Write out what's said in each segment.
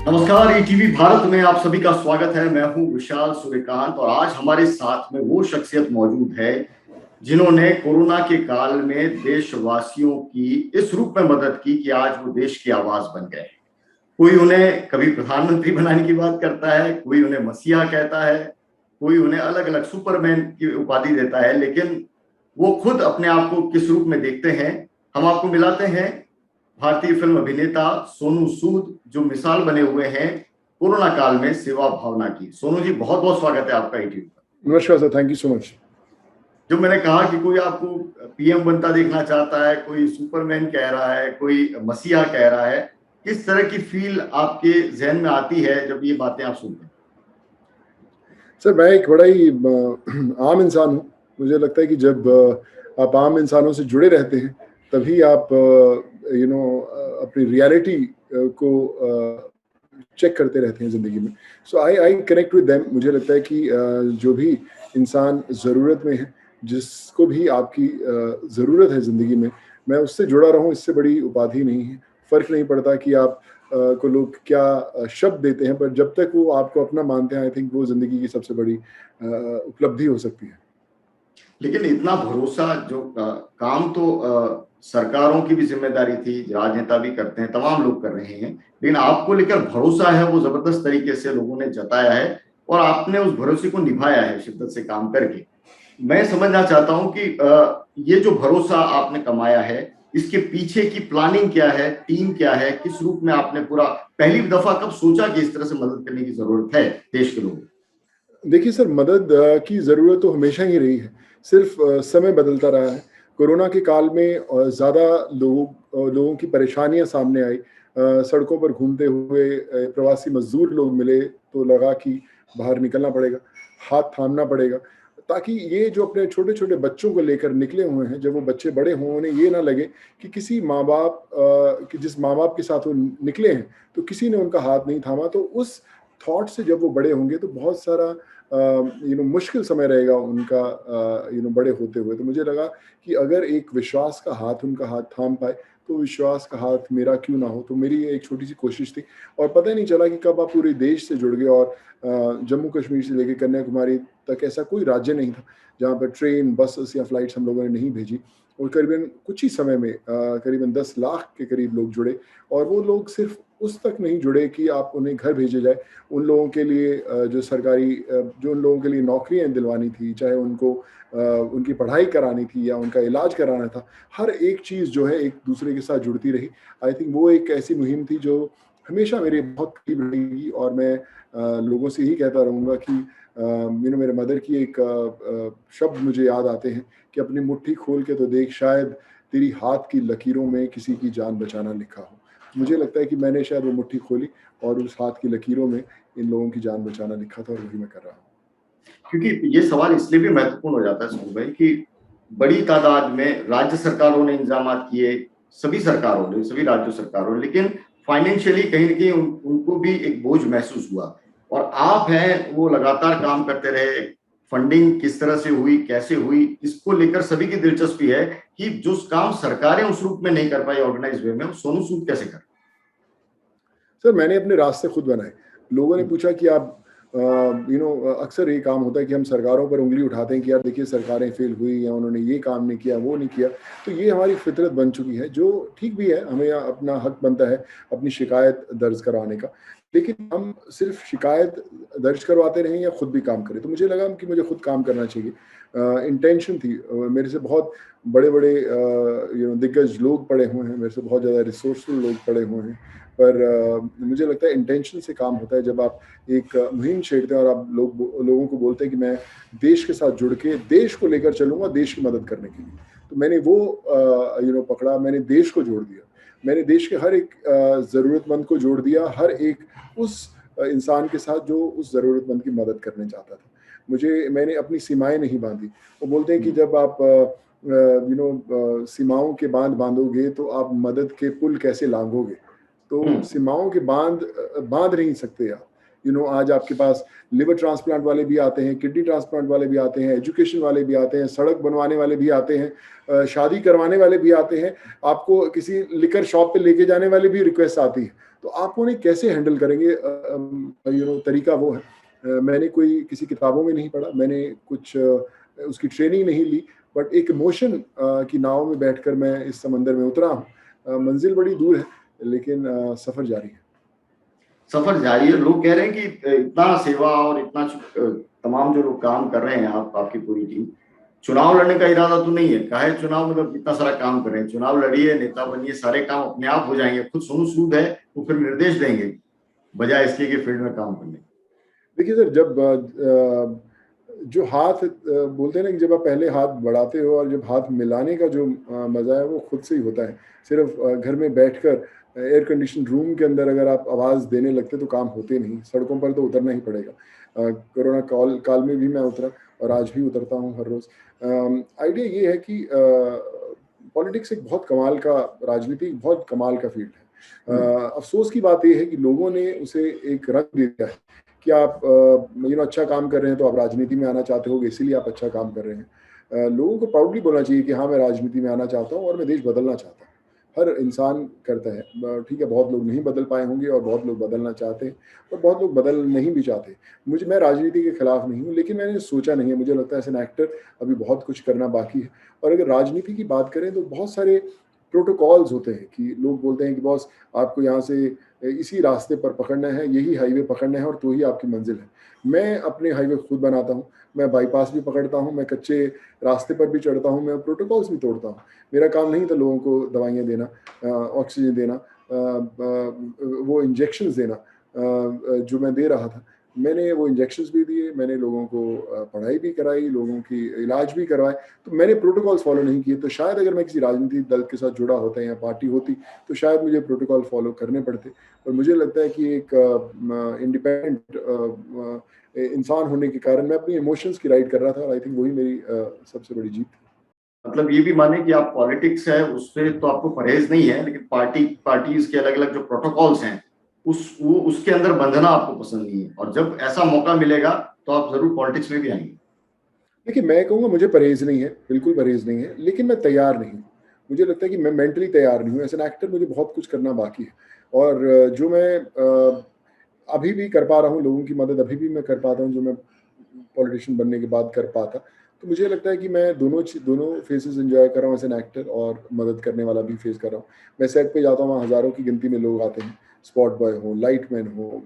नमस्कार, ईटीवी भारत में आप सभी का स्वागत है। मैं हूं विशाल सूर्यकांत और आज हमारे साथ में वो शख्सियत मौजूद है जिन्होंने कोरोना के काल में देशवासियों की इस रूप में मदद की कि आज वो देश की आवाज बन गए। कोई उन्हें कभी प्रधानमंत्री बनाने की बात करता है, कोई उन्हें मसीहा कहता है, कोई उन्हें अलग अलग सुपरमैन की उपाधि देता है, लेकिन वो खुद अपने आप को किस रूप में देखते हैं, हम आपको मिलाते हैं भारतीय फिल्म अभिनेता सोनू सूद, जो मिसाल बने हुए हैं कोरोना काल में सेवा भावना की। सोनू जी, बहुत बहुत स्वागत है आपका ईटीवी पर। नमस्कार sir, thank you so much. जो मैंने कहा कि कोई आपको पीएम बनता देखना चाहता है, कोई सुपरमैन कह रहा है, कोई मसीहा कह रहा है, किस तरह की फील आपके जहन में आती है जब ये बातें आप सुनते हैं? सर, मैं एक बड़ा ही आम इंसान हूँ। मुझे लगता है कि जब आप आम इंसानों से जुड़े रहते हैं तभी आप अपनी रियलिटी को चेक करते रहते हैं ज़िंदगी में। सो आई कनेक्ट विद देम। मुझे लगता है कि जो भी इंसान ज़रूरत में है, जिसको भी आपकी ज़रूरत है ज़िंदगी में, मैं उससे जुड़ा रहूँ, इससे बड़ी उपाधि नहीं है। फ़र्क नहीं पड़ता कि आप को लोग क्या शब्द देते हैं, पर जब तक वो आपको अपना मानते हैं, आई थिंक वो ज़िंदगी की सबसे बड़ी उपलब्धि हो सकती है। लेकिन इतना भरोसा जो काम तो सरकारों की भी जिम्मेदारी थी, राजनेता भी करते हैं, तमाम लोग कर रहे हैं, लेकिन आपको लेकर भरोसा है वो जबरदस्त तरीके से लोगों ने जताया है और आपने उस भरोसे को निभाया है शिद्दत से काम करके। मैं समझना चाहता हूं कि ये जो भरोसा आपने कमाया है, इसके पीछे की प्लानिंग क्या है, टीम क्या है, किस रूप में आपने पूरा पहली दफा कब सोचा कि इस तरह से मदद करने की जरूरत है देश के लोगों को? देखिए सर, मदद की ज़रूरत तो हमेशा ही रही है, सिर्फ समय बदलता रहा है। कोरोना के काल में ज़्यादा लोगों की परेशानियाँ सामने आई। सड़कों पर घूमते हुए प्रवासी मज़दूर लोग मिले तो लगा कि बाहर निकलना पड़ेगा, हाथ थामना पड़ेगा, ताकि ये जो अपने छोटे-छोटे बच्चों को लेकर निकले हुए हैं, जब वो बच्चे बड़े हों, उन्हें ये ना लगे कि किसी माँ-बाप कि जिस माँ-बाप के साथ वो निकले हैं, तो किसी ने उनका हाथ नहीं थामा। तो उस थॉट से जब वो बड़े होंगे तो बहुत सारा मुश्किल समय रहेगा उनका बड़े होते हुए। तो मुझे लगा कि अगर एक विश्वास का हाथ उनका हाथ थाम पाए, तो विश्वास का हाथ मेरा क्यों ना हो। तो मेरी ये एक छोटी सी कोशिश थी और पता ही नहीं चला कि कब आप पूरे देश से जुड़ गए। और जम्मू कश्मीर से लेकर कन्याकुमारी तक ऐसा कोई राज्य नहीं था जहाँ पर ट्रेन, बसेस या फ्लाइट्स हम लोगों ने नहीं भेजी। और करीबन कुछ ही समय में करीबन 10 लाख के करीब लोग जुड़े। और वो लोग सिर्फ उस तक नहीं जुड़े कि आप उन्हें घर भेजे जाए। उन लोगों के लिए जो उन लोगों के लिए नौकरियाँ दिलवानी थी, चाहे उनको उनकी पढ़ाई करानी थी या उनका इलाज कराना था, हर एक चीज़ जो है एक दूसरे के साथ जुड़ती रही। आई थिंक वो एक ऐसी मुहिम थी जो हमेशा मेरे बहुत करीब रहेगी। और मैं लोगों से यही कहता रहूँगा कि मेरे मदर की एक शब्द मुझे याद आते हैं कि अपनी मुट्ठी खोल के तो देख, शायद तेरी हाथ की लकीरों में किसी की जान बचाना लिखा हो। मुझे लगता है कि मैंने शायद वो मुट्ठी खोली और उस हाथ की लकीरों में इन लोगों की जान बचाना लिखा था और वही मैं कर रहा हूँ। क्योंकि ये सवाल इसलिए भी महत्वपूर्ण हो जाता है सोनू भाई कि बड़ी तादाद में राज्य सरकारों ने इंतजाम किए, सभी सरकारों ने, सभी राज्य सरकारों ने, लेकिन फाइनेंशियली कहीं ना कहीं उनको भी एक बोझ महसूस हुआ। और आप हैं वो लगातार काम करते रहे। फंडिंग किस तरह से हुई, कैसे हुई, इसको लेकर सभी की दिलचस्पी है कि जो काम सरकारें उस रूप में नहीं कर पाई ऑर्गेनाइज वे में, सोनू सूद कैसे कर? सर, मैंने अपने रास्ते खुद बनाए। लोगों ने पूछा कि आप अक्सर ये काम होता है कि हम सरकारों पर उँगली उठाते हैं कि यार देखिए, सरकारें फेल हुई या उन्होंने ये काम नहीं किया, वो नहीं किया। तो ये हमारी फितरत बन चुकी है, जो ठीक भी है, हमें अपना हक बनता है अपनी शिकायत दर्ज करवाने का। लेकिन हम सिर्फ शिकायत दर्ज करवाते रहें या खुद भी काम करें। तो मुझे लगा कि मुझे खुद काम करना चाहिए। इंटेंशन थी। मेरे से बहुत बड़े-बड़े दिग्गज लोग पड़े हुए हैं, मेरे से बहुत ज़्यादा रिसोर्सफुल लोग पड़े हुए हैं। पर मुझे लगता है इंटेंशन से काम होता है। जब आप एक मुहिम छेड़ते हैं और आप लोगों को बोलते हैं कि मैं देश के साथ जुड़ के देश को लेकर चलूँगा देश की मदद करने के लिए। तो मैंने वो पकड़ा, मैंने देश को जोड़ दिया। मैंने देश के हर एक ज़रूरतमंद को जोड़ दिया, हर एक उस इंसान के साथ जो उस ज़रूरतमंद की मदद करने चाहता था। मैंने अपनी सीमाएँ नहीं बाँधी। वो बोलते हैं कि जब आप सीमाओं के बाँध बाँधोगे तो आप मदद के पुल कैसे लाँघोगे? तो सीमाओं के बाँध नहीं सकते आप। आज आपके पास लिवर ट्रांसप्लांट वाले भी आते हैं, किडनी ट्रांसप्लांट वाले भी आते हैं, एजुकेशन वाले भी आते हैं, सड़क बनवाने वाले भी आते हैं, शादी करवाने वाले भी आते हैं, आपको किसी लिकर शॉप पे लेके जाने वाले भी रिक्वेस्ट आती है। तो आप उन्हें कैसे हैंडल करेंगे? तरीका वो है। मैंने कोई किसी किताबों में नहीं पढ़ा, मैंने कुछ उसकी ट्रेनिंग नहीं ली, बट एक इमोशन की नाव में बैठकर मैं इस समंदर में उतरा हूँ। मंजिल बड़ी दूर है, लेकिन सफर जारी है। सफर जारी है। लोग कह रहे हैं कि इतना सेवा और इतना तमाम जो लोग काम कर रहे हैं, आपकी पूरी टीम, चुनाव लड़ने का इरादा तो नहीं है। काहे चुनाव, मतलब इतना सारा काम कर रहे हैं, चुनाव लड़िए, नेता बनिए, सारे काम अपने आप हो जाएंगे। खुद सोनू सूद है, वो फिर निर्देश देंगे बजाय इसके कि फील्ड में काम करने। देखिए सर, जब जो हाथ बोलते हैं ना कि जब आप पहले हाथ बढ़ाते हो और जब हाथ मिलाने का जो मजा है वो खुद से ही होता है। सिर्फ घर में बैठकर एयर कंडीशन रूम के अंदर अगर आप आवाज़ देने लगते तो काम होते नहीं, सड़कों पर तो उतरना ही पड़ेगा। कोरोना काल में भी मैं उतरा और आज भी उतरता हूँ हर रोज़। आइडिया ये है कि पॉलिटिक्स एक बहुत कमाल का, राजनीति एक बहुत कमाल का फील्ड है। अफसोस की बात यह है कि लोगों ने उसे एक रंग दे दिया है कि आप अच्छा काम कर रहे हैं तो आप राजनीति में आना चाहते हो, इसीलिए आप अच्छा काम कर रहे हैं। लोगों को प्राउडली बोलना चाहिए कि हाँ, मैं राजनीति में आना चाहता हूँ और मैं देश बदलना चाहता हूँ। हर इंसान करता है। ठीक है, बहुत लोग नहीं बदल पाए होंगे और बहुत लोग बदलना चाहते हैं और बहुत लोग बदल नहीं भी चाहते। मैं राजनीति के खिलाफ नहीं हूँ, लेकिन मैंने सोचा नहीं है। मुझे लगता है एज एन एक्टर अभी बहुत कुछ करना बाकी है। और अगर राजनीति की बात करें तो बहुत सारे प्रोटोकॉल्स होते हैं कि लोग बोलते हैं कि बॉस, आपको यहाँ से इसी रास्ते पर पकड़ना है, यही हाईवे पकड़ना है और तो ही आपकी मंजिल है। मैं अपने हाईवे खुद बनाता हूँ, मैं बाईपास भी पकड़ता हूँ, मैं कच्चे रास्ते पर भी चढ़ता हूँ, मैं प्रोटोकॉल्स भी तोड़ता हूँ। मेरा काम नहीं था लोगों को दवाइयाँ देना, ऑक्सीजन देना, वो इंजेक्शंस देना जो मैं दे रहा था। मैंने वो इंजेक्शंस भी दिए, मैंने लोगों को पढ़ाई भी कराई, लोगों की इलाज भी करवाए। तो मैंने प्रोटोकॉल्स फॉलो नहीं किए। तो शायद अगर मैं किसी राजनीतिक दल के साथ जुड़ा होता या पार्टी होती तो शायद मुझे प्रोटोकॉल फॉलो करने पड़ते। और मुझे लगता है कि एक इंडिपेंडेंट इंसान होने के कारण मैं अपनी इमोशंस की राइड कर रहा था और आई थिंक वही मेरी सबसे बड़ी जीत थी। मतलब ये भी माने कि आप पॉलिटिक्स है उससे तो आपको परहेज नहीं है, लेकिन पार्टीज के अलग अलग जो प्रोटोकॉल्स हैं उसके अंदर बंधना आपको पसंद नहीं है, और जब ऐसा मौका मिलेगा तो आप जरूर पॉलिटिक्स में भी आएंगे। देखिए, मैं कहूँगा मुझे परहेज नहीं है, बिल्कुल परहेज नहीं है, लेकिन मैं तैयार नहीं हूँ। मुझे लगता है कि मैं मेंटली तैयार नहीं हूँ। एज एन एक्टर मुझे बहुत कुछ करना बाकी है और जो मैं अभी भी कर पा रहा हूँ, लोगों की मदद अभी भी मैं कर पाता हूँ, जो मैं पॉलिटिशियन बनने के बाद कर पाता। तो मुझे लगता है कि मैं दोनों फेसेस एंजॉय कर रहा हूँ एज एन एक्टर और मदद करने वाला भी फेस कर रहा हूँ। मैं सेट पे जाता हूँ, वहाँ हज़ारों की गिनती में लोग आते हैं, स्पॉट बॉय हों, लाइटमैन हों,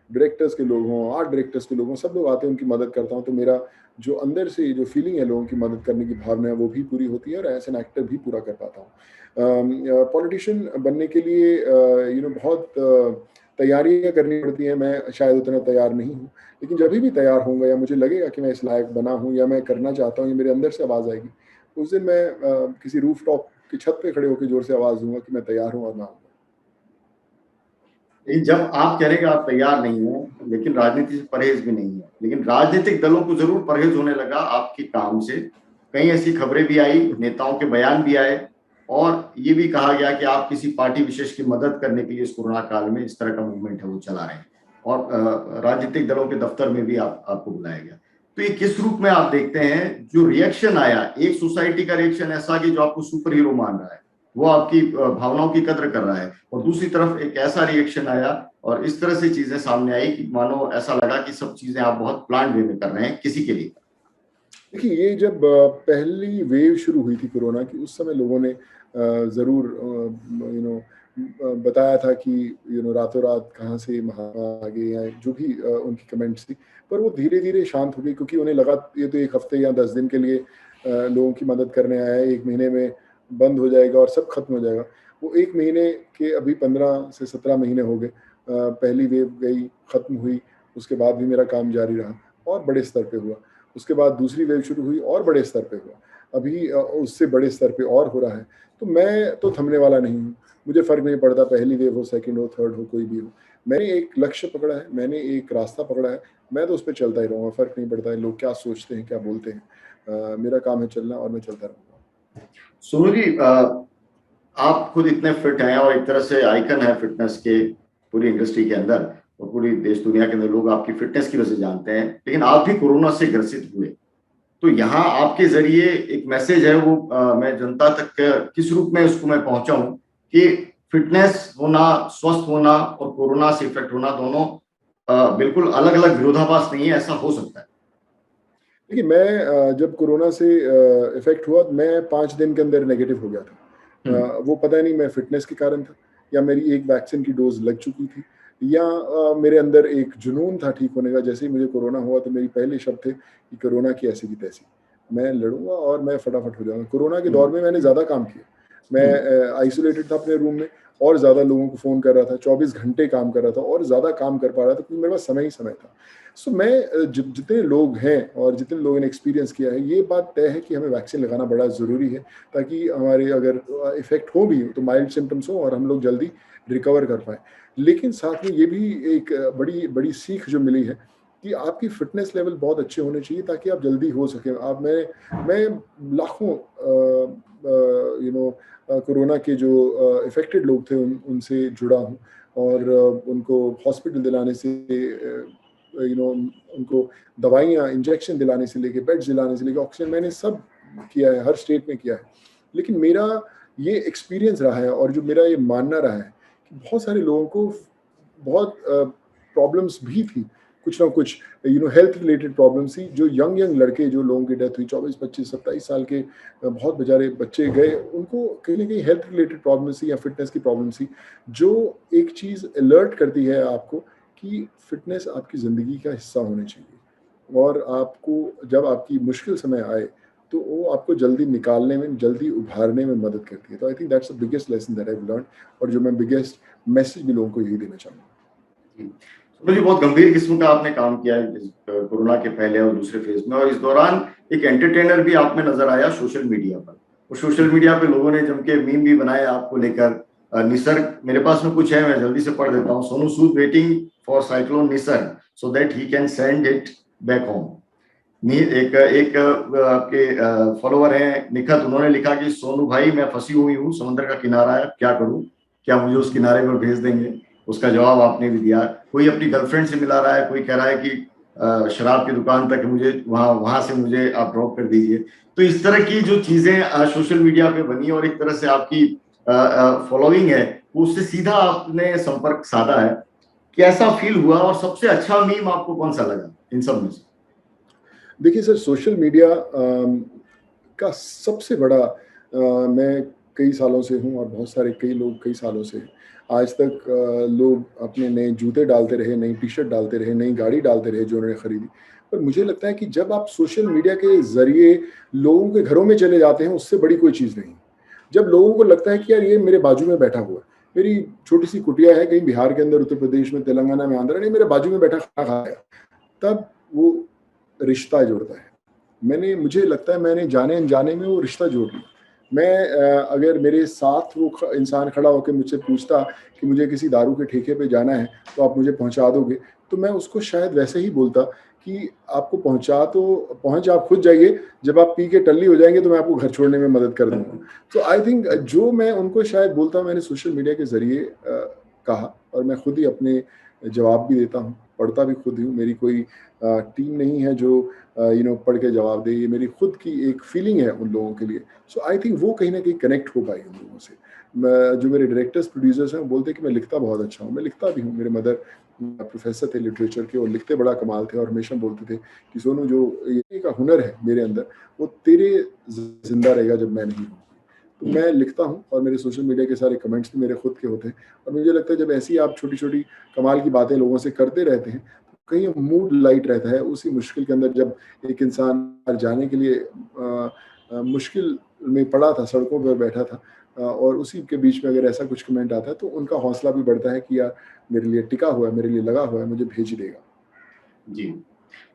डायरेक्टर्स के लोग हों, आर्ट डायरेक्टर्स के लोग हों, सब लोग आते हैं, उनकी मदद करता हूँ। तो मेरा जो अंदर से जो फीलिंग है लोगों की मदद करने की भावना है वो भी पूरी होती है और एज एन एक्टर भी पूरा कर पाता हूँ। पॉलिटिशियन बनने के लिए बहुत तैयारियाँ करनी पड़ती हैं। मैं शायद उतना तैयार नहीं हूँ, लेकिन जब भी तैयार होऊँगा या मुझे लगेगा कि मैं इस लायक बना हूँ या मैं करना चाहता हूँ, या मेरे अंदर से आवाज़ आएगी, उस दिन मैं किसी रूफटॉप की छत पे खड़े होकर ज़ोर से आवाज़ दूँगा कि मैं तैयार हूँ और मैं आऊँगा। लेकिन जब आप कह रहे हैं कि आप तैयार नहीं हो, लेकिन राजनीति से परहेज भी नहीं है, लेकिन राजनीतिक दलों को जरूर परहेज होने लगा आपके काम से। कई ऐसी खबरें भी आई, नेताओं के बयान भी आए और ये भी कहा गया कि आप किसी पार्टी विशेष की मदद करने के लिए इस कोरोना काल में इस तरह का मूवमेंट है वो चला रहे हैं, और राजनीतिक दलों के दफ्तर में भी आपको बुलाया गया। तो ये किस रूप में आप देखते हैं? जो रिएक्शन आया, एक सोसाइटी का रिएक्शन ऐसा कि जो आपको सुपर हीरो मान रहा है, वो आपकी भावनाओं की कद्र कर रहा है, और दूसरी तरफ एक ऐसा रिएक्शन आया और इस तरह से चीजें सामने आई कि मानो ऐसा लगा कि सब चीजें आप बहुत प्लान वे में कर रहे हैं किसी के लिए। देखिए, ये जब पहली वेव शुरू हुई थी कोरोना की, उस समय लोगों ने ज़रूर बताया था कि रातों रात कहाँ से महामारी आ गई या जो भी उनकी कमेंट्स थी। पर वो धीरे-धीरे शांत हो गई क्योंकि उन्हें लगा ये तो 1 हफ्ते या 10 दिन के लिए लोगों की मदद करने आया है, 1 महीने में बंद हो जाएगा और सब खत्म हो जाएगा। वो 1 महीने के अभी 15 से 17 महीने हो गए। पहली वेव गई, खत्म हुई, उसके बाद भी मेरा काम जारी रहा और बड़े स्तर पे हुआ। उसके बाद दूसरी वेव शुरू हुई और बड़े स्तर पे हुआ। अभी उससे बड़े स्तर पे और हो रहा है। तो मैं तो थमने वाला नहीं हूँ। मुझे फ़र्क नहीं पड़ता पहली वेव हो, सेकंड हो, थर्ड हो, कोई भी हो। मैंने एक लक्ष्य पकड़ा है, मैंने एक रास्ता पकड़ा है, मैं तो उस पे चलता ही रहूँगा, फ़र्क नहीं पड़ता है लोग क्या सोचते हैं, क्या बोलते हैं। मेरा काम है चलना और मैं चलता रहूँगा। सोनू जी, आप खुद इतने फिट हैं और एक तरह से आइकन है फिटनेस के पूरी इंडस्ट्री के अंदर, और पूरी देश दुनिया के अंदर लोग आपकी फिटनेस की वजह से जानते हैं, लेकिन आप भी कोरोना से ग्रसित हुए। तो यहाँ आपके जरिए एक मैसेज है, वो मैं जनता तक किस रूप में उसको मैं पहुंचाऊं कि फिटनेस होना, स्वस्थ होना और कोरोना से इफेक्ट होना दोनों बिल्कुल अलग अलग विरोधाभास नहीं है, ऐसा हो सकता है। देखिए, मैं जब कोरोना से इफ़ेक्ट हुआ, मैं 5 दिन के अंदर नेगेटिव हो गया था। वो पता नहीं मैं फ़िटनेस के कारण था, या मेरी एक वैक्सीन की डोज़ लग चुकी थी, या मेरे अंदर एक जुनून था ठीक होने का। जैसे ही मुझे कोरोना हुआ तो मेरी पहले शब्द थे कि कोरोना की ऐसी की तैसी, मैं लड़ूँगा और मैं फटाफट हो जाऊँगा। कोरोना के दौर में मैंने ज़्यादा काम किया। मैं आइसोलेटेड था अपने रूम में, और ज़्यादा लोगों को फ़ोन कर रहा था, 24 घंटे काम कर रहा था, और ज़्यादा काम कर पा रहा था क्योंकि मेरे पास समय ही समय था। सो मैं जितने लोग हैं और जितने लोगों ने एक्सपीरियंस किया है, ये बात तय है कि हमें वैक्सीन लगाना बड़ा ज़रूरी है, ताकि हमारे अगर इफ़ेक्ट हो भी तो माइल्ड सिम्पटम्स हो और हम लोग जल्दी रिकवर कर पाएँ। लेकिन साथ में ये भी एक बड़ी बड़ी सीख जो मिली है कि आपकी फ़िटनेस लेवल बहुत अच्छे होने चाहिए, ताकि आप जल्दी हो सकें। आप मैं लाखों कोरोना के जो इफ़ेक्टेड लोग थे उनसे जुड़ा हूँ, और उनको हॉस्पिटल दिलाने से, उनको दवाइयाँ, इंजेक्शन दिलाने से लेके, बेड्स दिलाने से लेके, ऑक्सीजन, मैंने सब किया है, हर स्टेट में किया है। लेकिन मेरा ये एक्सपीरियंस रहा है, और जो मेरा ये मानना रहा है कि बहुत सारे लोगों को बहुत प्रॉब्लम्स भी थी, कुछ ना कुछ हेल्थ रिलेटेड प्रॉब्लम्स थी। जो यंग लड़के, जो लोगों की डेथ हुई 24, 25, 27 साल के, बहुत बेचारे बच्चे गए, उनको कहीं ना कहीं हेल्थ रिलेटेड प्रॉब्लम्स थी या फिटनेस की प्रॉब्लम्स थी, जो एक चीज़ अलर्ट करती है आपको कि फिटनेस आपकी ज़िंदगी का हिस्सा होनी चाहिए, और आपको जब आपकी मुश्किल समय आए तो वो आपको जल्दी निकालने में, जल्दी उभारने में मदद करती है। तो I think that's the biggest lesson that I have learned, और जो मैं बिगेस्ट मैसेज भी लोगों को यही देना चाहूँगा। जी। सूरज जी, बहुत गंभीर किस्म का आपने काम किया है कोरोना के पहले और दूसरे फेज में, और इस दौरान एक एंटरटेनर भी आप में नजर आया सोशल मीडिया पर। और सोशल मीडिया पे लोगों ने जम के मीम भी बनाए आपको लेकर। निसर्ग, मेरे पास में कुछ है, मैं जल्दी से पढ़ देता हूँ। Sonu Sood waiting for cyclone Nisarga so that he can send it back home. एक एक आपके फॉलोवर हैं निखत, उन्होंने लिखा कि सोनू भाई मैं फंसी हुई हूँ, समंदर का किनारा है, क्या करूँ, क्या मुझे उस किनारे पर भेज देंगे? उसका जवाब आपने भी दिया। कोई अपनी गर्लफ्रेंड से मिला रहा है, कोई कह रहा है कि शराब की दुकान तक मुझे वहां से मुझे आप ड्रॉप कर दीजिए। तो इस तरह की जो चीजें सोशल मीडिया पे बनी, और एक तरह से आपकी फॉलोइंग है, उससे सीधा आपने संपर्क साधा है। कैसा फील हुआ, और सबसे अच्छा मीम आपको कौन सा लगा इन सब में से? देखिए सर, सोशल मीडिया का सबसे बड़ा, मैं कई सालों से हूँ, और बहुत सारे कई लोग कई सालों से हैं। आज तक लोग अपने नए जूते डालते रहे, नई टी-शर्ट डालते रहे, नई गाड़ी डालते रहे जो उन्होंने खरीदी। पर मुझे लगता है कि जब आप सोशल मीडिया के ज़रिए लोगों के घरों में चले जाते हैं, उससे बड़ी कोई चीज़ नहीं। जब लोगों को लगता है कि यार ये मेरे बाजू में बैठा हुआ है, मेरी छोटी-सी कुटिया है कहीं बिहार के अंदर, उत्तर प्रदेश में, तेलंगाना में, आंध्र, नहीं मेरे बाजू में बैठा खाना खा रहा है, तब वो रिश्ता जुड़ता है। मुझे लगता है मैंने जाने-अनजाने में वो रिश्ता जोड़ लिया। मैं अगर मेरे साथ वो इंसान खड़ा होके मुझसे पूछता कि मुझे किसी दारू के ठेके पे जाना है, तो आप मुझे पहुँचा दोगे? तो मैं उसको शायद वैसे ही बोलता कि आपको पहुँच आप खुद जाइए, जब आप पी के टल्ली हो जाएँगे तो मैं आपको घर छोड़ने में मदद कर दूँगा। तो आई थिंक जो मैं उनको शायद बोलता, मैंने सोशल मीडिया के ज़रिए कहा, और मैं खुद ही अपने जवाब भी देता हूँ, पढ़ता भी खुद ही हूँ। मेरी कोई टीम नहीं है जो पढ़ के जवाब दे, ये मेरी खुद की एक फीलिंग है उन लोगों के लिए। सो आई थिंक वो कहीं न कहीं कनेक्ट हो पाई उन लोगों से। जो मेरे डायरेक्टर्स, प्रोड्यूसर्स हैं, वो बोलते हैं कि मैं लिखता बहुत अच्छा हूँ, मैं लिखता भी हूँ। मेरे मदर प्रोफ़ेसर थे लिटरेचर के, और लिखते बड़ा कमाल थे, और हमेशा बोलते थे कि सोनू, जो ये का हुनर है मेरे अंदर, वो तेरे ज़िंदा रहेगा जब मैं नहीं हूँ। तो मैं लिखता हूँ, और मेरे सोशल मीडिया के सारे कमेंट्स भी मेरे खुद के होते हैं, और मुझे लगता है जब ऐसी आप छोटी-छोटी कमाल की बातें लोगों से करते रहते हैं, कहीं मूड लाइट रहता है। उसी मुश्किल के अंदर जब एक इंसान बाहर जाने के लिए मुश्किल में पड़ा था, सड़कों पर बैठा था, और उसी के बीच में अगर ऐसा कुछ कमेंट आता है, तो उनका हौसला भी बढ़ता है कि यार मेरे लिए टिका हुआ है, मेरे लिए लगा हुआ है, मुझे भेज ही देगा। जी।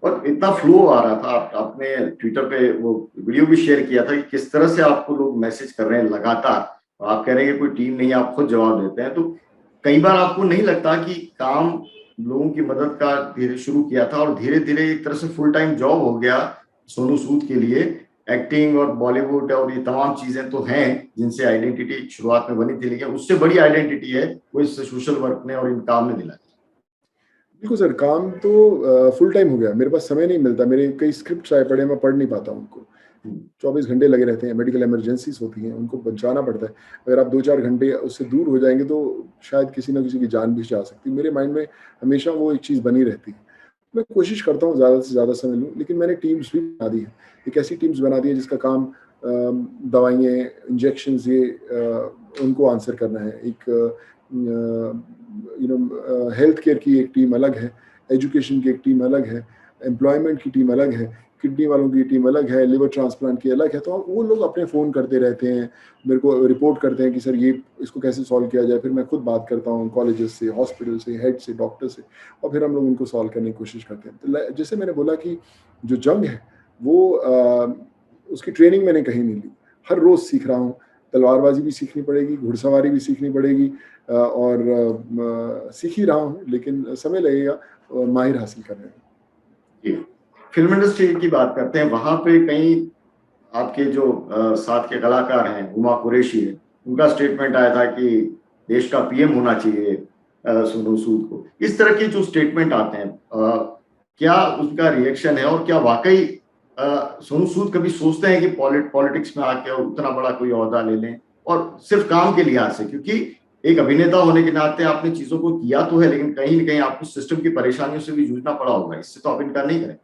और इतना फ्लो आ रहा था, आपने ट्विटर पे वो वीडियो भी शेयर किया था कि किस तरह से आपको लोग मैसेज कर रहे हैं लगातार, और आप कह रहे हैं कि कोई टीम नहीं, आप खुद जवाब देते हैं। तो कई बार आपको नहीं लगता कि काम लोगों की मदद का धीरे शुरू किया था, और धीरे धीरे एक तरह से फुल टाइम जॉब हो गया सोनू सूद के लिए? एक्टिंग और बॉलीवुड और ये तमाम चीजें तो हैं जिनसे आइडेंटिटी शुरुआत में बनी थी, लेकिन उससे बड़ी आइडेंटिटी है वो इस सोशल वर्क ने और इन काम ने दिलाई। बिल्कुल सर, काम तो फुल टाइम हो गया, मेरे पास समय नहीं मिलता, मेरे कई स्क्रिप्ट्स आए पड़े हैं, मैं पढ़ नहीं पाता उनको। 24 घंटे लगे रहते हैं, मेडिकल इमरजेंसीज़ होती हैं, उनको बचाना पड़ता है। अगर आप 2-4 घंटे उससे दूर हो जाएँगे तो शायद किसी न किसी की जान भी जा सकती है। मेरे माइंड में हमेशा वो एक चीज़ बनी रहती है। मैं कोशिश करता हूँ ज़्यादा से ज़्यादा समय लूँ, लेकिन मैंने टीम्स भी बना दी है। एक ऐसी टीम्स बना दी है जिसका काम दवाइयाँ, इंजेक्शंस ये उनको आंसर करना है। एक हेल्थ केयर की एक टीम अलग है, एजुकेशन की एक टीम अलग है, एम्प्लॉयमेंट की टीम अलग है, किडनी वालों की टीम अलग है, लिवर ट्रांसप्लांट की अलग है। तो वो लोग अपने फ़ोन करते रहते हैं, मेरे को रिपोर्ट करते हैं कि सर ये इसको कैसे सॉल्व किया जाए। फिर मैं खुद बात करता हूँ कॉलेजेस से, हॉस्पिटल से, हेड से, डॉक्टर से, और फिर हम लोग उनको सॉल्व करने की कोशिश करते हैं। तो जैसे मैंने बोला कि जो जंग है वो उसकी ट्रेनिंग मैंने कहीं नहीं ली। हर रोज़ सीख रहा हूँ, तलवारबाजी भी सीखनी पड़ेगी, घुड़सवारी भी सीखनी पड़ेगी, और सीख ही रहा हूँ, लेकिन समय लगेगा माहिर हासिल करने में। जी। फ़िल्म इंडस्ट्री की बात करते हैं, वहाँ पे कई आपके जो साथ के कलाकार हैं, हुमा कुरैशी हैं, उनका स्टेटमेंट आया था कि देश का पीएम होना चाहिए सोनू सूद को। इस तरह के जो स्टेटमेंट आते हैं, क्या उसका रिएक्शन है और क्या वाक़ई सोनू सूद कभी सोचते हैं कि पॉलिटिक्स में आके उतना बड़ा कोई ओहदा ले लें और सिर्फ़ काम के लिहाज़ से? क्योंकि एक अभिनेता होने के नाते आपने चीज़ों को किया तो है, लेकिन कहीं न कहीं आपको सिस्टम की परेशानियों से भी जूझना पड़ा होगा। इससे तो आप इनकार नहीं करें।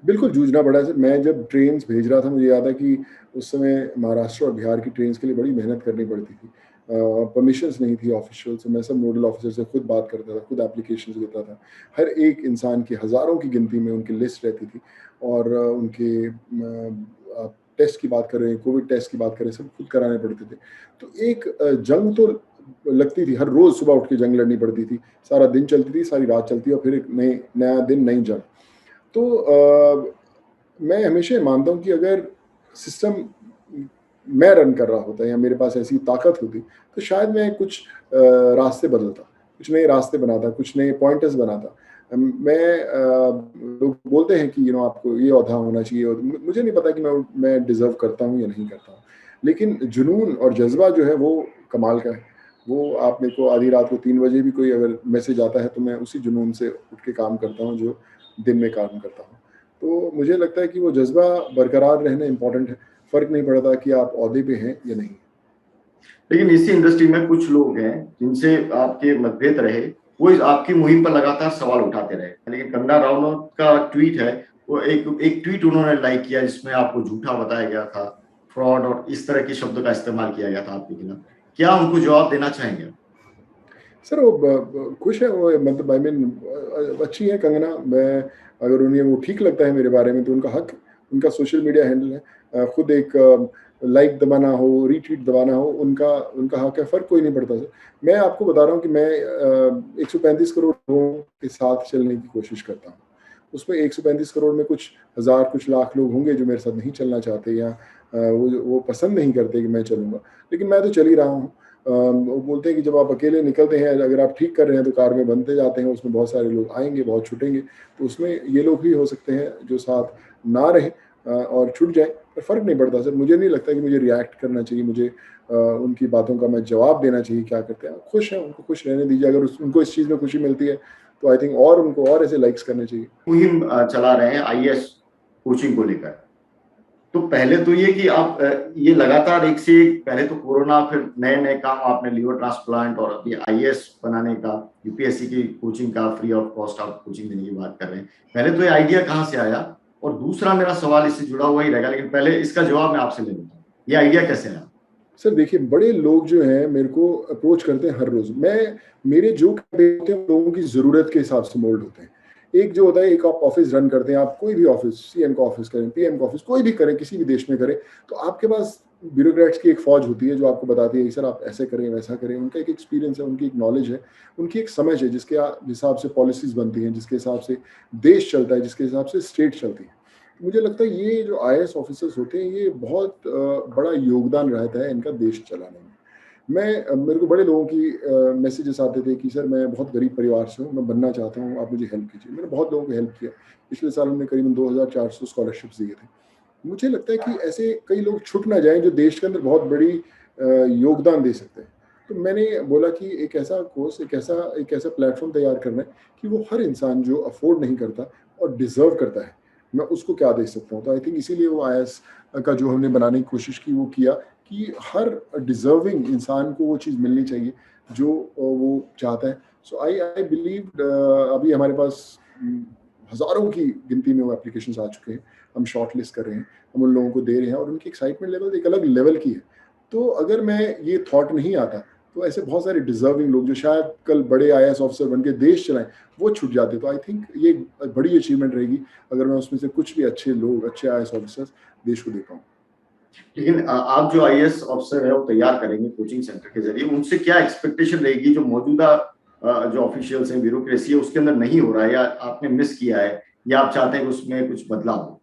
बिल्कुल, जूझना पड़ा है सर। मैं जब ट्रेन्स भेज रहा था, मुझे याद है कि उस समय महाराष्ट्र और बिहार की ट्रेन्स के लिए बड़ी मेहनत करनी पड़ती थी। परमिशंस नहीं थी ऑफ़िशियल से, मैं सब नोडल ऑफ़िसर से खुद बात करता था, खुद एप्लीकेशंस देता था। हर एक इंसान की हज़ारों की गिनती में उनकी लिस्ट रहती थी, और उनके आप टेस्ट की बात करें, कोविड टेस्ट की बात करें, सब खुद कराने पड़ते थे। तो एक जंग तो लगती थी, हर रोज़ सुबह उठ के जंग लड़नी पड़ती थी। सारा दिन चलती थी, सारी रात चलती और फिर एक नया दिन, नई जंग। तो मैं हमेशा ये मानता हूँ कि अगर सिस्टम मैं रन कर रहा होता या मेरे पास ऐसी ताकत होती, तो शायद मैं कुछ रास्ते बदलता, कुछ नए रास्ते बनाता, कुछ नए पॉइंटर्स बनाता। लोग बोलते हैं कि आपको ये ओहदा होना चाहिए, और मुझे नहीं पता कि मैं डिज़र्व करता हूँ या नहीं करता हूँ। लेकिन जुनून और जज़्बा जो है वो कमाल का है। वो आप मेरे को आधी रात को 3 बजे भी कोई अगर मैसेज आता है, तो मैं उसी जुनून से उठ के काम करता हूँ जो दिन में काम करता हूँ। तो मुझे लगता है कि वो जज़्बा बरकरार रहना इम्पोर्टेंट है। फ़र्क नहीं पड़ता कि आप ओहदे पे हैं या नहीं। लेकिन इसी इंडस्ट्री में कुछ लोग हैं जिनसे आपके मतभेद रहे, वो इस आपकी मुहिम पर लगातार सवाल उठाते रहे। लेकिन कंगना रनौत का ट्वीट है, वो एक एक ट्वीट उन्होंने लाइक किया जिसमें आपको झूठा बताया गया था, फ्रॉड और इस तरह के शब्दों का इस्तेमाल किया गया था आपके खिलाफ। क्या उनको जवाब देना चाहेंगे आप? सर वो खुश है, वो मतलब आई मीन अच्छी है कंगना। मैं अगर उन्हें वो ठीक लगता है मेरे बारे में तो उनका हक, उनका सोशल मीडिया हैंडल है। खुद एक लाइक दबाना हो, रीट्वीट दबाना हो, उनका उनका हक है, फ़र्क कोई नहीं पड़ता सर। मैं आपको बता रहा हूँ कि मैं 135 करोड़ लोगों के साथ चलने की कोशिश करता हूँ। उसमें 135 करोड़ में कुछ हज़ार, कुछ लाख लोग होंगे जो मेरे साथ नहीं चलना चाहते, या वो पसंद नहीं करते कि मैं चलूँगा। लेकिन मैं तो चल ही रहा हूँ। वो बोलते हैं कि जब आप अकेले निकलते हैं, अगर आप ठीक कर रहे हैं तो कार में बनते जाते हैं, उसमें बहुत सारे लोग आएँगे, बहुत छूटेंगे। तो उसमें ये लोग भी हो सकते हैं जो साथ ना रहें, और छूट जाएँ, पर फ़र्क नहीं पड़ता सर। मुझे नहीं लगता कि मुझे रिएक्ट करना चाहिए, मुझे उनकी बातों का मैं जवाब देना चाहिए क्या करते हैं। खुश हैं, उनको खुश रहने दीजिए। अगर उनको इस चीज़ में खुशी मिलती है, तो आई थिंक और उनको और ऐसे लाइक्स करने चाहिए। मुहिम चला रहे हैं आईएएस कोचिंग को लेकर। तो पहले तो ये कि आप ये लगातार एक से एक, पहले तो कोरोना, फिर नए-नए काम आपने लिवर ट्रांसप्लांट और अभी आईएएस बनाने का, यूपीएससी की कोचिंग का फ्री ऑफ कॉस्ट आप कोचिंग देने की बात कर रहे हैं। पहले तो ये आइडिया कहाँ से आया? और दूसरा मेरा सवाल इससे जुड़ा हुआ ही रहेगा, लेकिन पहले इसका जवाब मैं आपसे ले लेता हूँ। ये आइडिया कैसे आया? सर देखिए, बड़े लोग जो हैं मेरे को अप्रोच करते हैं हर रोज़। मेरे जो कैंडिडेट होते हैं, लोगों की ज़रूरत के हिसाब से मोल्ड होते हैं। एक जो होता है, एक आप ऑफ़िस रन करते हैं, आप कोई भी ऑफ़िस, सीएम का ऑफ़िस करें, पीएम का ऑफ़िस, कोई भी करें, किसी भी देश में करें, तो आपके पास ब्यूरोक्रेट्स की एक फ़ौज होती है जो आपको बताती है कि सर आप ऐसे करें, वैसा करें। उनका एक एक्सपीरियंस है, उनकी एक नॉलेज है, उनकी एक समझ है जिसके हिसाब से पॉलिसीज़ बनती हैं, जिसके हिसाब से देश चलता है, जिसके हिसाब से स्टेट चलती है। मुझे लगता है ये जो आईएएस ऑफिसर्स होते हैं, ये बहुत बड़ा योगदान रहता है इनका देश चलाने में। मेरे को बड़े लोगों की मैसेजेस आते थे कि सर मैं बहुत गरीब परिवार से हूँ, मैं बनना चाहता हूँ, आप मुझे हेल्प कीजिए। मैंने बहुत लोगों को हेल्प किया। पिछले साल हमने करीबन 2400 स्कॉलरशिप्स दिए थे। मुझे लगता है कि ऐसे कई लोग छूट ना जाएँ जो देश के अंदर बहुत बड़ी योगदान दे सकते हैं। तो मैंने बोला कि एक ऐसा कोर्स, एक ऐसा प्लेटफ़ॉर्म तैयार करना है कि वो हर इंसान जो अफ़ोर्ड नहीं करता और डिज़र्व करता है, मैं उसको क्या दे सकता हूँ। तो आई थिंक इसीलिए वो आईएएस का जो हमने बनाने की कोशिश की, वो किया कि हर डिज़र्विंग इंसान को वो चीज़ मिलनी चाहिए जो वो चाहता है। सो आई आई बिलीव अभी हमारे पास हज़ारों की गिनती में वो एप्लीकेशंस आ चुके हैं। हम शॉर्टलिस्ट कर रहे हैं, हम उन लोगों को दे रहे हैं और उनकी एक्साइटमेंट लेवल एक अलग लेवल की है। तो अगर मैं ये थॉट नहीं आता, तो ऐसे बहुत सारे डिज़र्विंग लोग जो शायद कल बड़े आईएएस ऑफ़िसर बन के देश चलाएँ, वो छूट जाते। तो आई थिंक ये एक बड़ी अचीवमेंट रहेगी अगर मैं उसमें से कुछ भी अच्छे लोग, अच्छे आईएएस ऑफ़िसर्स देश को दे पाऊँ। लेकिन आप जो आईएएस ऑफिसर है वो तैयार करेंगे कोचिंग सेंटर के जरिए, उनसे क्या एक्सपेक्टेशन रहेगी जो मौजूदा जो ऑफिशियल्स हैं, ब्यूरोक्रेसी है, उसके अंदर नहीं हो रहा है या आपने मिस किया है या आप चाहते हैं कि उसमें कुछ बदलाव हो?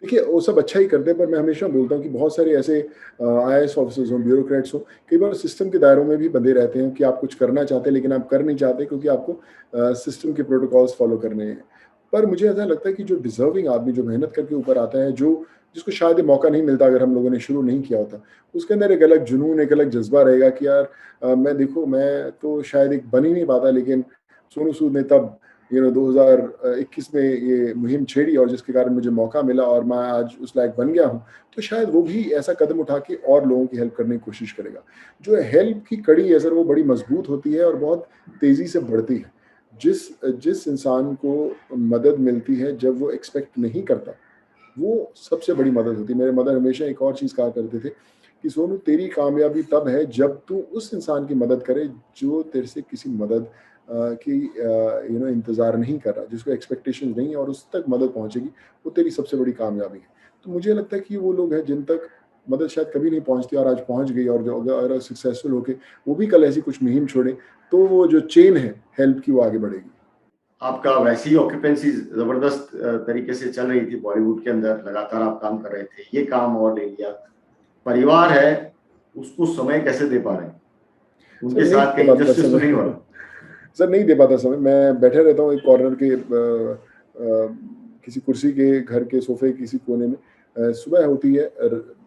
देखिए, वो सब अच्छा ही करते हैं, पर मैं हमेशा बोलता हूँ कि बहुत सारे ऐसे आईएएस ऑफ़िसर्स हों, ब्यूरोक्रेट्स हों, कई बार सिस्टम के दायरों में भी बंधे रहते हैं कि आप कुछ करना चाहते हैं, लेकिन आप कर नहीं चाहते क्योंकि आपको सिस्टम के प्रोटोकॉल्स फ़ॉलो करने हैं। पर मुझे ऐसा लगता है कि जो डिज़र्विंग आदमी, जो मेहनत करके ऊपर आता है, जो जिसको शायद ये मौका नहीं मिलता अगर हम लोगों ने शुरू नहीं किया होता, उसके अंदर एक अलग जुनून, एक अलग जज़्बा रहेगा कि यार मैं तो शायद एक बन ही नहीं पाता, लेकिन सोनू सूद ने तब 2021 में ये मुहिम छेड़ी और जिसके कारण मुझे मौका मिला और मैं आज उस लायक बन गया हूँ, तो शायद वो भी ऐसा कदम उठा के और लोगों की हेल्प करने की कोशिश करेगा। जो हेल्प की कड़ी है सर, वो बड़ी मज़बूत होती है और बहुत तेज़ी से बढ़ती है। जिस जिस इंसान को मदद मिलती है जब वो एक्सपेक्ट नहीं करता, वो सबसे बड़ी मदद होती है। मेरे मदर हमेशा एक और चीज़ कहा करते थे कि सोनू, तेरी कामयाबी तब है जब तू उस इंसान की मदद करे जो तेरे से किसी मदद की इंतज़ार नहीं कर रहा, जिसको एक्सपेक्टेशंस नहीं है और उस तक मदद पहुँचेगी, वो तेरी सबसे बड़ी कामयाबी है। तो मुझे लगता है कि वो लोग हैं जिन तक मदद शायद कभी नहीं पहुँचती और आज पहुँच गई, और जो अगर सक्सेसफुल होके वो भी कल ऐसी कुछ मुहिम छोड़े, तो वो जो चेन है हेल्प की, वो आगे बढ़ेगी। आपका वैसी ही ऑक्यूपेंसी ज़बरदस्त तरीके से चल रही थी बॉलीवुड के अंदर, लगातार आप काम कर रहे थे, ये काम और ले लिया। परिवार है, उसको समय कैसे दे पा रहे हैं? सर उनके नहीं साथ दे कहीं पाता इनजस्टिस तो नहीं हो समय। रहा? सर नहीं दे पाता समय। मैं बैठा रहता हूँ एक कॉर्नर के किसी कुर्सी के, घर के सोफे के किसी कोने में। सुबह होती है,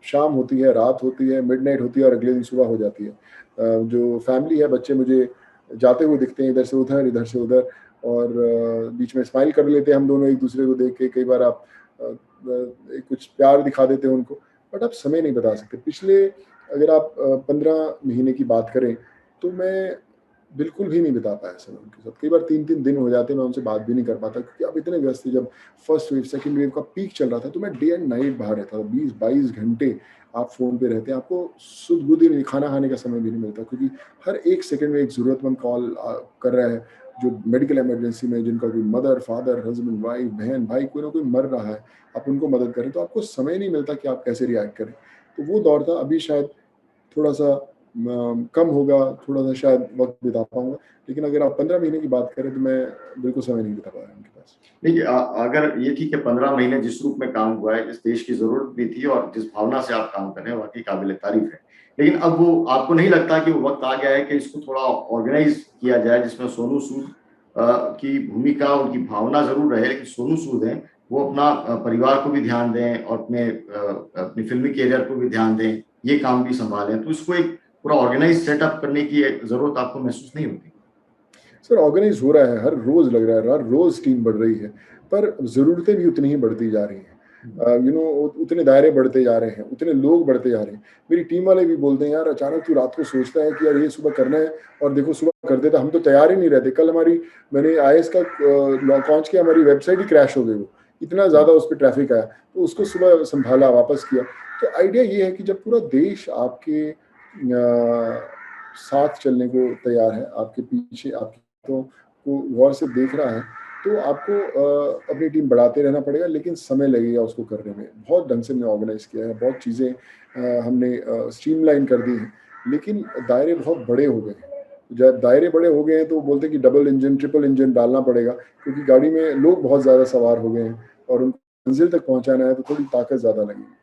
शाम होती है, रात होती है, मिडनाइट होती है और अगले दिन सुबह हो जाती है। जो फैमिली है, बच्चे मुझे जाते हुए दिखते हैं, इधर से उधर, इधर से उधर, और बीच में स्माइल कर लेते हैं हम दोनों एक दूसरे को देख के। कई बार आप कुछ प्यार दिखा देते हैं उनको, बट आप समय नहीं बता सकते। पिछले अगर आप 15 महीने की बात करें, तो मैं बिल्कुल भी नहीं बिता पाया समय उनके साथ। कई बार 3-3 दिन हो जाते हैं, मैं उनसे बात भी नहीं कर पाता क्योंकि आप इतने व्यस्त थे। जब फर्स्ट वेव, सेकंड वेव का पीक चल रहा था, तो मैं डे एंड नाइट बाहर रहता था। 20-22 घंटे आप फ़ोन पे रहते हैं, आपको सुध-बुध ही नहीं, खाना खाने का समय भी नहीं मिलता क्योंकि हर एक सेकंड में एक ज़रूरतमंद कॉल कर रहा है, जो मेडिकल इमरजेंसी में, जिनका कोई मदर, फादर, हस्बैंड, वाइफ, बहन, भाई, कोई ना कोई मर रहा है, आप उनको मदद करें, तो आपको समय नहीं मिलता कि आप कैसे रिएक्ट करें। तो वो दौर था। अभी शायद थोड़ा-सा कम होगा, थोड़ा-सा शायद वक़्त बिता पाऊँगा, लेकिन अगर आप 15 महीने की बात करें, तो मैं बिल्कुल समय नहीं बिता पाया उनके पास। देखिए अगर ये ठीक है 15 महीने जिस रूप में काम हुआ है, जिस देश की ज़रूरत भी थी और जिस भावना से आप काम कर रहे हैं, वाक़ई काबिल-ए-तारीफ़ है। लेकिन अब वो आपको नहीं लगता कि वो वक़्त आ गया है कि इसको थोड़ा ऑर्गेनाइज़ किया जाए जिसमें सोनू सूद की भूमिका, उनकी भावना ज़रूर रहे, लेकिन सोनू सूद हैं, वो अपना परिवार को भी ध्यान दें और अपने फ़िल्मी करियर को भी ध्यान दें, ये काम भी सँभालें। तो इसको एक पूरा ऑर्गेनाइज़ सेटअप करने की एक ज़रूरत आपको महसूस नहीं होती? सर ऑर्गेनाइज़ हो रहा है, हर रोज़ लग रहा है, हर रोज़ टीम बढ़ रही है, पर ज़रूरतें भी उतनी ही बढ़ती जा रही हैं। हुँ। उतने दायरे बढ़ते जा रहे हैं, उतने लोग बढ़ते जा रहे हैं। मेरी टीम वाले भी बोलते हैं, "यार अचानक तू रात को सोचता है कि यार ये सुबह करना है और देखो सुबह कर देता, हम तो तैयार ही नहीं रहते।" कल मैंने आईएएस का लॉन्च किया, हमारी वेबसाइट ही क्रैश हो गई वो, इतना हुँ। ज़्यादा उस पे ट्रैफ़िक आया। तो उसको सुबह सँभाला, वापस किया। तो आइडिया ये है कि जब पूरा देश आपके साथ चलने को तैयार है, आपके पीछे, आपकी बातों को गौर से देख रहा है, तो आपको अपनी टीम बढ़ाते रहना पड़ेगा, लेकिन समय लगेगा उसको करने में। बहुत ढंग से हमने ऑर्गेनाइज़ किया है, बहुत चीज़ें हमने स्ट्रीमलाइन कर दी हैं, लेकिन दायरे बहुत बड़े हो गए हैं। जब दायरे बड़े हो गए हैं, तो वो बोलते हैं कि डबल इंजन, ट्रिपल इंजन डालना पड़ेगा क्योंकि गाड़ी में लोग बहुत ज़्यादा सवार हो गए हैं और उनको मंज़िल तक पहुँचाना है, तो थोड़ी ताकत ज़्यादा लगेगी।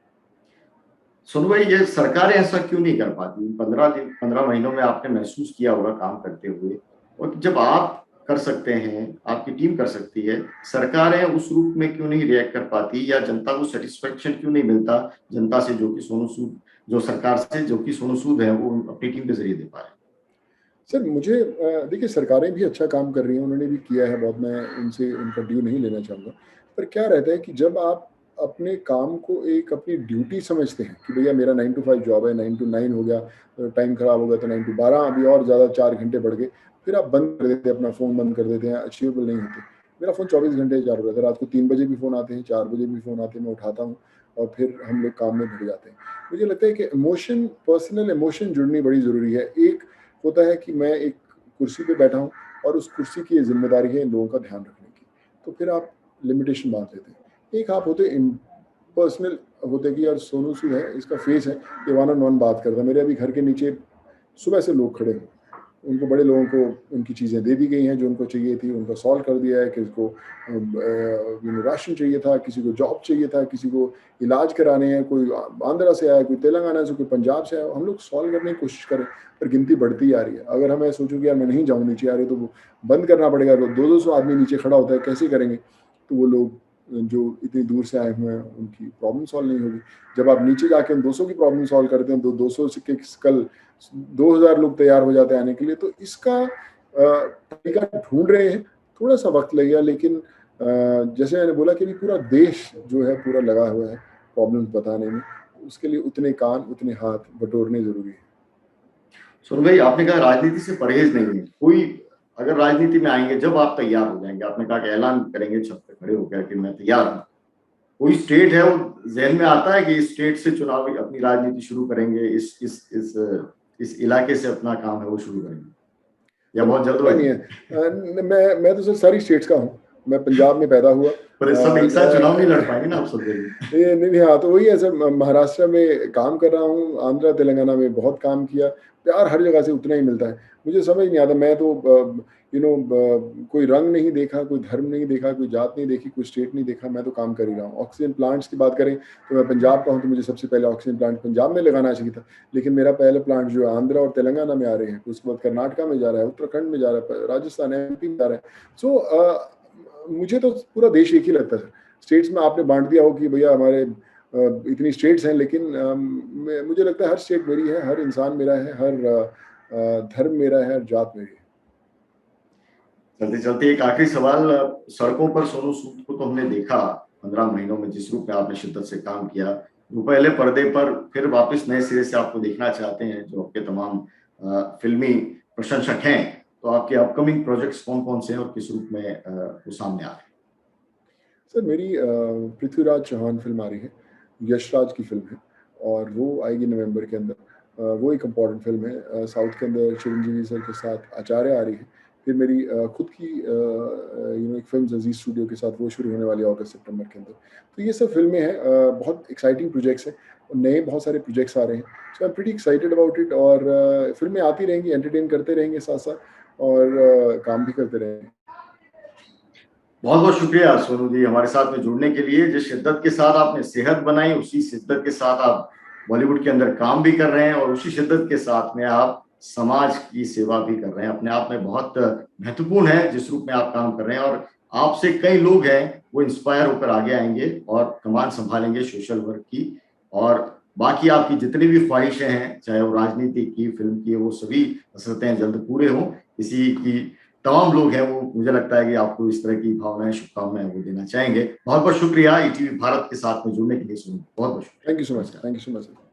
सुनो भाई, ये सरकारें ऐसा क्यों नहीं कर पाती? 15 महीनों में आपने महसूस किया होगा काम करते हुए, और जब आप कर सकते हैं, आपकी टीम कर सकती है, सरकारें उस रूप में क्यों नहीं रिएक्ट कर पाती या जनता को सैटिस्फैक्शन क्यों नहीं मिलता जनता से, जो कि सोनू सूद जो सरकार से, जो कि सोनू सूद है वो अपनी टीम के जरिए दे पा रहे हैं? सर मुझे देखिए सरकारें भी अच्छा काम कर रही हैं, उन्होंने भी किया है बहुत, मैं उनसे उनका ड्यू नहीं लेना चाहूँगा। पर क्या रहता है कि जब आप अपने काम को एक अपनी ड्यूटी समझते हैं कि भैया मेरा 9 टू 5 जॉब है, 9 टू 9 हो गया, टाइम खराब हो गया तो 9 टू 12 अभी और ज़्यादा 4 घंटे बढ़ गए, फिर आप बंद कर देते हैं, अपना फ़ोन बंद कर देते हैं, अचीवेबल नहीं होते। मेरा फ़ोन 24 घंटे चार्ज रहता है, रात को 3 बजे भी फ़ोन आते हैं, 4 बजे भी फ़ोन आते हैं, मैं उठाता हूँ और फिर हम लोग काम में भिड़ जाते हैं। मुझे लगता है कि इमोशन, पर्सनल इमोशन जुड़नी बड़ी ज़रूरी है। एक होता है कि मैं एक कुर्सी पे बैठा हूँ और उस कुर्सी की ये ज़िम्मेदारी है इन लोगों का ध्यान रखने की, तो फिर आप लिमिटेशन बाँध लेते हैं। एक आप होते इम्पर्सनल होते कि यार सोनू सूद है, इसका फेस है, ये वन ऑन वन बात करता है। मेरे अभी घर के नीचे सुबह से लोग खड़े हैं, उनको बड़े लोगों को उनकी चीज़ें दे दी गई हैं जो उनको चाहिए थी, उनको सॉल्व कर दिया है, किसी को राशन चाहिए था, किसी को जॉब चाहिए था, किसी को इलाज कराने हैं, कोई आंध्रा से आया, कोई तेलंगाना से, कोई पंजाब से आया, हम लोग सॉल्व करने की कोशिश करें, पर गिनती बढ़ती आ रही है। अगर हम सोचूं कि यार मैं नहीं जाऊँ नीचे आ रही, तो वो बंद करना पड़ेगा, 200-200 आदमी नीचे खड़ा होता है, कैसे करेंगे? तो वो लोग जो इतनी दूर से आए हुए हैं उनकी प्रॉब्लम सॉल्व नहीं होगी। जब आप नीचे जाके उन 200 की प्रॉब्लम सॉल्व करते हैं, तो 200 से कल 2000 लोग तैयार हो जाते हैं आने के लिए। तो इसका तरीका ढूंढ रहे हैं, थोड़ा सा वक्त लगेगा, लेकिन जैसे मैंने बोला कि अभी पूरा देश जो है पूरा लगा हुआ है प्रॉब्लम बताने में, उसके लिए उतने कान उतने हाथ बटोरने जरूरी है। सुन भाई, आपने कहा राजनीति से परहेज नहीं है कोई, अगर राजनीति में आएंगे जब आप तैयार हो जाएंगे, आपने कहा कि ऐलान करेंगे छत पे खड़े होकर कि मैं तैयार हूँ, कोई स्टेट है वो जहन में आता है कि इस स्टेट से चुनाव अपनी राजनीति शुरू करेंगे, इस इलाके से अपना काम है वो शुरू करेंगे, या बहुत जल्दबाजी? नहीं है, मैं तो सर सारी स्टेट्स का हूँ, मैं पंजाब में पैदा हुआ। पर इस सब एक साथ चुनाव नहीं लड़ पाएंगे ना आप सब जगह। नहीं, हाँ, तो वही है सर, महाराष्ट्र में काम कर रहा हूँ, आंध्र तेलंगाना में बहुत काम किया, प्यार हर जगह से उतना ही मिलता है। मुझे समझ नहीं आता, मैं तो कोई रंग नहीं देखा, कोई धर्म नहीं देखा, कोई जात नहीं देखी, कोई स्टेट नहीं देखा, मैं तो काम कर ही रहा हूँ। ऑक्सीजन प्लांट्स की बात करें तो मैं पंजाब का हूँ, तो मुझे सबसे पहले ऑक्सीजन प्लांट पंजाब में लगाना चाहिए था, लेकिन मेरा पहले प्लांट जो है आंध्र और तेलंगाना में आ रहे हैं, उसके बाद कर्नाटका में जा रहा है, उत्तराखंड में जा रहा है, राजस्थान एमपी में जा रहा है। सो मुझे तो पूरा देश एक ही लगता है सर। स्टेट्स में आपने बांट दिया हो कि भैया हमारे इतनी स्टेट्स हैं, लेकिन मुझे लगता है हर स्टेट मेरी है, हर इंसान मेरा है, हर धर्म मेरा है, हर जात मेरी है। चलते चलते एक आखिरी सवाल, सड़कों पर सोनू सूद को तो हमने देखा 15 महीनों में, जिस रूप में आपने शिद्दत से काम किया, वो पहले पर्दे पर फिर वापस नए सिरे से आपको देखना चाहते हैं, जो आपके तमाम फिल्मी प्रशंसक हैं, तो आपके अपकमिंग प्रोजेक्ट्स कौन कौन से हैं और किस रूप में वो सामने आ रहे हैं? सर मेरी पृथ्वीराज चौहान फिल्म आ रही है, यशराज की फिल्म है, और वो आएगी नवंबर के अंदर। वो एक इम्पॉर्टेंट फिल्म है। साउथ के अंदर चिरंजीवी सर के साथ आचार्य आ रही है। फिर मेरी खुद की एक फिल्म अजीज स्टूडियो के साथ वो शुरू होने वाली है अगस्त सितंबर के अंदर। तो ये सब फिल्में हैं, बहुत एक्साइटिंग प्रोजेक्ट्स हैं, और नए बहुत सारे प्रोजेक्ट्स आ रहे हैं। So I am pretty excited about it, और फिल्में आती रहेंगी, एंटरटेन करते रहेंगे साथ साथ, और काम भी करते रहेंगे। बहुत बहुत शुक्रिया सोनू जी हमारे साथ में जुड़ने के लिए। जिस शिद्दत के साथ आपने सेहत बनाई, उसी शिद्दत के साथ आप बॉलीवुड के अंदर काम भी कर रहे हैं, और उसी शिद्दत के साथ में आप समाज की सेवा भी कर रहे हैं। अपने आप में बहुत महत्वपूर्ण है जिस रूप में आप काम कर रहे हैं, और आपसे कई लोग हैं वो इंस्पायर होकर आगे आएंगे और कमान संभालेंगे सोशल वर्क की। और बाकी आपकी जितनी भी ख्वाहिशें हैं, चाहे वो राजनीति की, फिल्म की, वो सभी हसरतें जल्द पूरे हों, इसी की तमाम लोग हैं वो, मुझे लगता है कि आपको इस तरह की भावनाएं, शुभकामनाएं वो देना चाहेंगे। बहुत बहुत शुक्रिया ईटीवी भारत के साथ में जुड़ने के लिए। सुनो, बहुत बहुत शुक्रिया। Thank you so much, thank you so much.